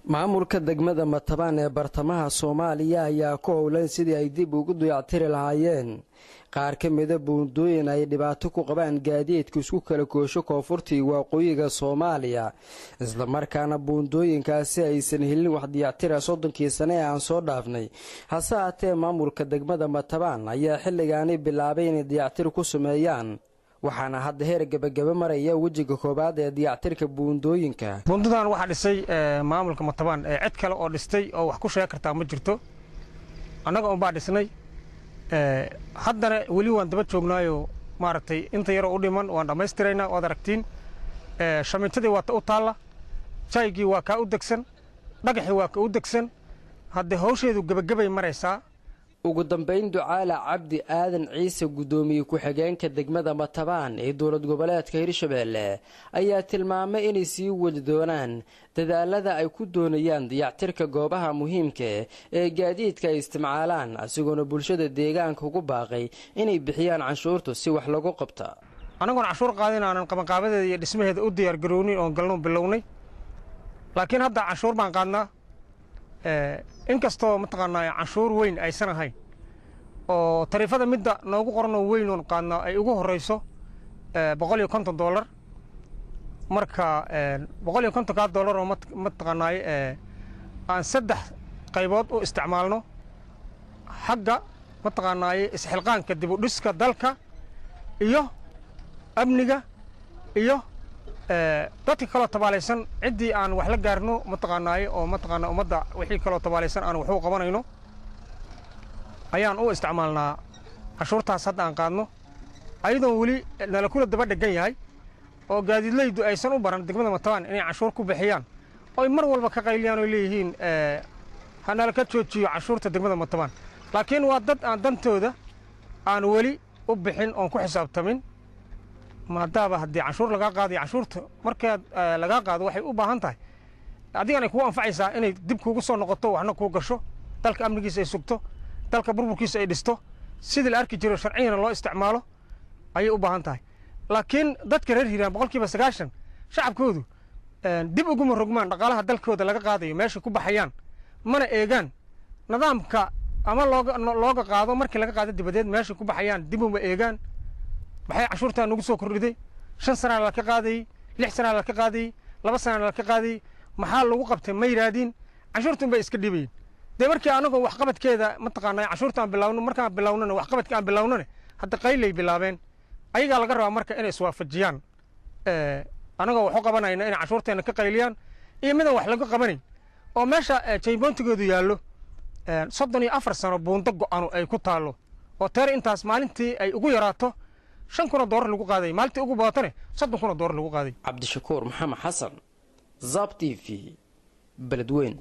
maamulka degmada Matabaan ee bartamaha Soomaaliya ayaa ku howlan sidii ay dib ugu dayactiri lahaayeen qaar ka mid ah buundooyin ay dhibaato ku qabaan gaadiidka isku kala goosho koonfurtii waqooyiga Soomaaliya isla markaana buundooyinkaasi aysan helin wax dayactir ah 30 sano ee aan soo dhaafnay hase ahaatee maamulka degmada Matabaan ayaa xilligaani bilaabay inay dayactir ku sameeyaan waxaana hadda heer gabagaba maraya wajiga koobaad ee dayactirka buundooyinka. buundadan waxa dhisay maamulka Matabaan cid kale oo dhistay oo wax ku sheeg kartaa ma jirto anaga oo baa dhisnay haddana wali waan daba joognaayo maaragtay inta yar oo u dhiman waan dhameystirayna wada aragtiin shameentadii waa u taala jaygii waa ka u degsan dhagaxii waa ka u degsan hadda hawsheedu gabagabay maraysaa. ugu dambeyn Ducaale Cabdi Aadan Ciise gudoomiye ku xigeenka degmada Matabaan ee dowlad goboleedka Hirshabeelle ayaa tilmaamay inay sii wadi doonaan dadaalada ay ku doonayaan dayactirka goobaha muhiimka ee gaadiidka ay isticmaalaan asigoona bulshada deegaanka ugu baaqay inay bixiyaan canshuurta si wax lagu qabto. anagoon canshuur qaadinaanan qabanqaabadeeda iyo dhismaheeda u diyaar garoonin oo galno bilownay laakiin hadda canshuur baan qaadnaa inkastoo mataqaanaa canshuur weyn aysan ahayn oo tariifada midda noogu qoranoo weyn oo qaadnaa ay ugu horeyso $150 marka $150 oo mataqaanaa aan saddex qaybood u isticmaalno xagga mataqaanaa isxilqaanka dib u dhiska dalka iyo amniga iyo dadka kala tabaalaysan cidii aan wax la gaarno mataqaanaa oo mataqaanaa umada wixii kala tabaalaysan aan wax u qabanayno ayaan u isticmaalnaa cashuurtaas hadda aan qaadno ayadoo wali nala kula daba dhagan yahay oo gaadiidleydu aysan u baran degmada Matabaan inay cashuur ku bixiyaan oo mar walba ka qayliyaan oo leeyihiin hanala ka joojiyo cashuurta degmada Matabaan laakiin waa dad aan dantooda aan wali u bixin oo ku xisaabtamin maadaaba haddii canshuur laga qaadiyo canshuurta marka laga qaado waxay u baahan tahay adigana ku anfacaysaa inay dib kuugu soo noqoto waxna ku gasho dalka amnigiisa ay sugto dalka burburkiisa ay dhisto sidii la arki jiro sharciyana loo isticmaalo ayay u baahan tahay laakiin dadka reer Hiiraan 90% shacabkoodu dib ugu rogmaan dhaqaalaha dalkooda laga qaadayo meesha ku baxayaan mana eegaan nidaamka ama looga qaado markii laga qaado dibadeed meesha ku baxayaan dib uma eegaan waxay cashuurta nagu soo kordhiday 5 sano la ka qaaday 6 sano la ka qaaday 2 sano la ka qaaday maxaa lagu qabtay ma yiraadin cashuurtan bay iska dhibeen de markii anagu wax qabadkeeda mataqaanaa cashuurtan bilowno markaan bilownana wax qabadka aan bilownana hadda qaylay bilaabeen ayaga laga rabaa marka inay iswaafajiyaan anagu wax u qabanayna in cashuurteena ka qayliyaan iyo mid wax laga qabanay oo meesha jayboontigoodu yaallo 34 sano buundo go'an ay ku taalo oo teer intaas maalintii ay ugu yaraato $5,000 lagu qaaday maalintii ugu baatane $30,000 lagu qaaday. Cabdishakuur Maxamed Xasan Zab TV Beledweyne.